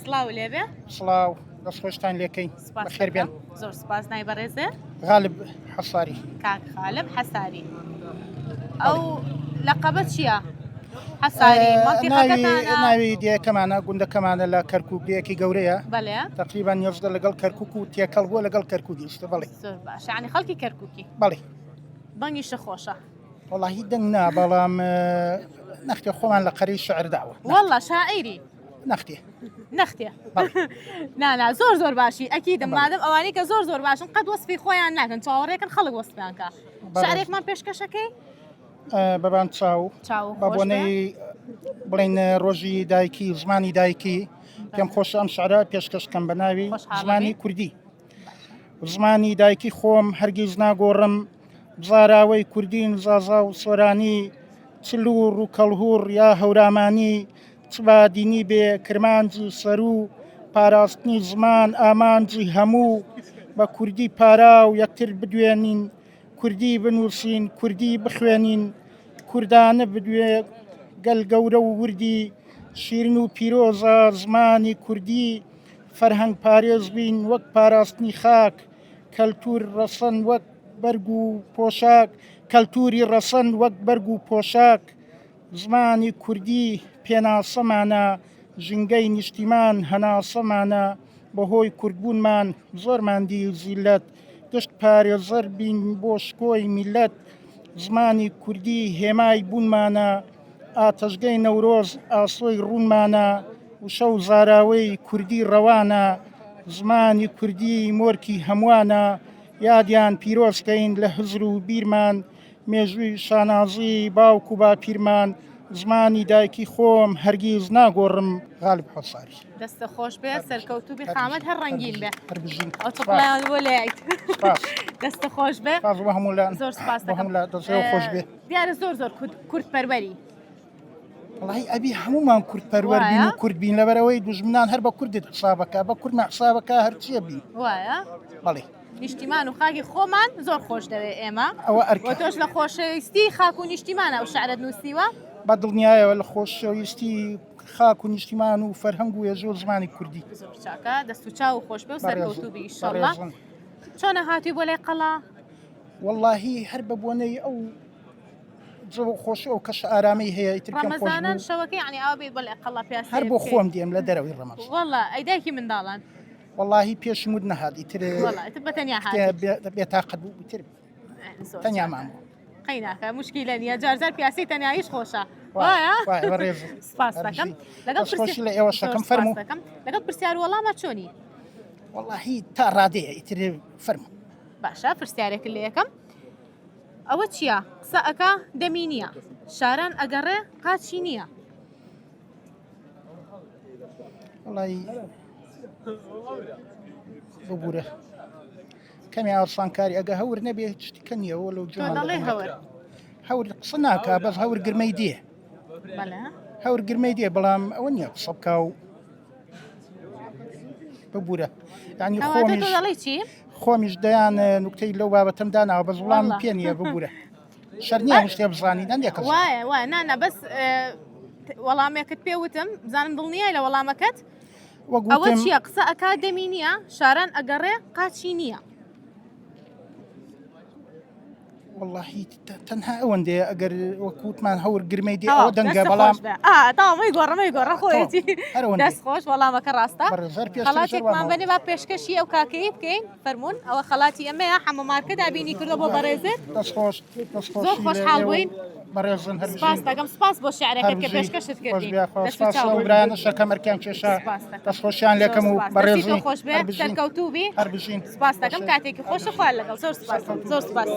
سڵاو لێبێ سڵاو دەستخۆشتان لێکەین بەخێر بێن. زۆر سپاس. نای بەڕێزێ غالب حەساری. کاک خالب حەساری. ئەو لەقەبەت چییە؟ حەساری مەنتیقەکەتانە؟ ناوی دیەکەمانە گوندەکەمانە لە کەرکووک دیەکی گەورەیە. بەڵێ تقریبان نێزدە لەگەڵ کەرکووک و تێکەڵ بووە لەگەڵ کەرکووکی شتە. بەڵێ زۆر باش. یعنی خەڵکی کەرکووکی. بەڵێ بەنگیشە خۆشە. وەڵاهی دەنگ نا بەڵام نەختێ خۆمان لە قەرەی شعر داوە. وەڵا شاعیری نەختێ نەختێ نانا زۆر باشی ئەکیدم مادەم ئەوانەی کە زۆر باشن قەت وەسفی خۆیان ناکەن چاوەڕێکن خەڵک وەسفیان کە. شعرێکمان پێشکەشەکەی بەبان چاو بە بۆنەی بڵین ڕۆژی دایکی زمانی دایکی پێم خۆش ئەم شعرە پێشکەشکەم بە ناوی زمانی کوردی. زمانی دایکی خۆم هەرگیز ناگۆڕم، بزاراوەی کوردین زازا و سۆرانی، چلوور و کەڵهوور یا هەورامانی، چبادینی بێ کرمانجی سەرو، پاراستنی زمان ئامانجی هەموو، بە کوردی پارا و یەکتر بدوێنین، کوردی بنووسین کوردی بخوێنین، کوردانە بدوێ گەل گەورە و وردی، شیرین و پیرۆزە زمانی کوردی، فەرهەنگ پارێز بین وەک پاراستنی خاک، کەلتور ڕەسەن وەک بەرگ و پۆشاک، کەلتوری ڕەسەن وەک بەرگ و پۆشاک، زمانی کوردی پێناسەمانە، ژینگەی نیشتیمان هەناسەمانە، بەهۆی کوردبوونمان زۆرماندی زیلەت، گشت پارێزەر بین بۆ شکۆی میلەت، زمانی کوردی هێمای بوونمانە، ئاتەشگەی نەورۆز ئاسۆی ڕوونمانە، وشە و زاراوەی کوردی ڕەوانە، زمانی کوردی مۆرکی هەمووانە، یادیان پیرۆزکەین لە هزر و بیرمان، مێژووی شانازی باوک و باپیرمان، زمانی دایکی خۆم هەرگیز ناگۆڕم. غالب حەساری. دەستە خۆش بێ سەرکەوتوبی خامەت هەر ڕەنگین بێ هەربژین ئەو چڵیان بۆ لایت دەستە خۆش بێ هەموولان زۆر سپاس دەکەم. خۆش بێ. دیارە زۆر کورتپەروەری. وڵی ئەبی هەمومان کورتپەروەربین و کوردبین لەبەرەوەی دوژمنان هەر بە کوردت حسابەکە بە کورد حسابەکە هەرچیە بین. وایە؟ بەڵێ نیشتیمان و خاکی خۆمان زۆر خۆش دەوێت ئێمە. ئەوە تۆش لە خۆشەویستی خاک و نیشتیمانە ئەو شعرت نووسیوە؟ بە دڵنیایەوە لە خۆشەویستی خاک و نیشتیمان و فەرهەنگ و ێژۆ زمانی کوردی. زۆر چاکە دەست و چاو خۆش بێ و سەرکەوتوبی ئیشەڵڵا. چۆنە هاتووی بۆ لای قەڵا؟ وەڵڵاهی هەر بە بۆنەی ئەو جەو خۆش ئەو کەش ئارامەی هەیە ڕەمەزانان شەوەکەی یعنی ئەوە بێت بۆ لای قەڵا پیاسی هەر بۆ خۆم دێم لە دەرەوەی ڕەمەز. وەڵڵا ئەیدایکی منداڵان وەڵڵاهی پێشمود نەهات ئیتر بەتەنیا بێتاقەت بوو ئیتر تەنیا مامۆ قەیناکە موشکیلە نییە جارجار پیاسی تەنیاییش خۆشە. وایە؟ سپاس دەکەم. لەگەڵ خۆشی لە ئێوە شەکەم فەرموو. لەگەڵ پرسیار وەڵامە چۆنی؟ وەڵڵاهی تا ڕادەیە ئیتر فەرموو. باشە پرسیارێک لە یەکەم ئەوە چییە؟ قسە ئەکا دەمی نییە، شاران ئەگەڕێ قاچی نییە. وڵی ببوورە کەمی ئاسانکاری ئەگە هەور نەبێ شتیکە نییەوە لەو دەڵێ هەور قسە ناکە بەس هەور گرمەی دێ هەور گرمەی دێ بەڵام ئەوە نییە قسە بکە و ببوورە ینی خۆمیش دەیان نوکتەی لەو بابەتەم داناوە بە زوڵام پێ نییە ببوورە شەرنیە شتێ بزانی نەندێک وایە نانە بەس وەڵامێکت پێوتم بزانم دڵنیای لە وەڵامەکەت ئەوە چییە؟ قسە ئەکا دەمی نییە، شاران ئەگەڕێ قاچی نییە. واللهی تەنها ئەوەندێ ئەگەر وەکووتمان هەور گرمەی دێ ئەوە دەنگە بەڵام تاوەمەی گۆڕە خۆیەتی دەست خۆش وەڵامەکە ڕاستە. خەڵاتێکمان بەنێ با پێشکەشی ئەو کاکەی بکەین فەرموون ئەوە خەڵاتی ئەمەیە حەمە مارکە دابینی کردە بۆ بەڕێزت زۆر خۆشحاڵ بووین. سپاس دەکەم. سپاس بۆ شیعرەکەت کە پێشکەشت کردی. برایانە شەکەمەرکیان کێشە دەستخۆشیان لێکەم و بەڕێزی خۆش بێ سەرکەوتوبی. هەربژین. سپاس دەکەم کاتێکی خۆشە خوار لەگەڵ زۆر سپاس.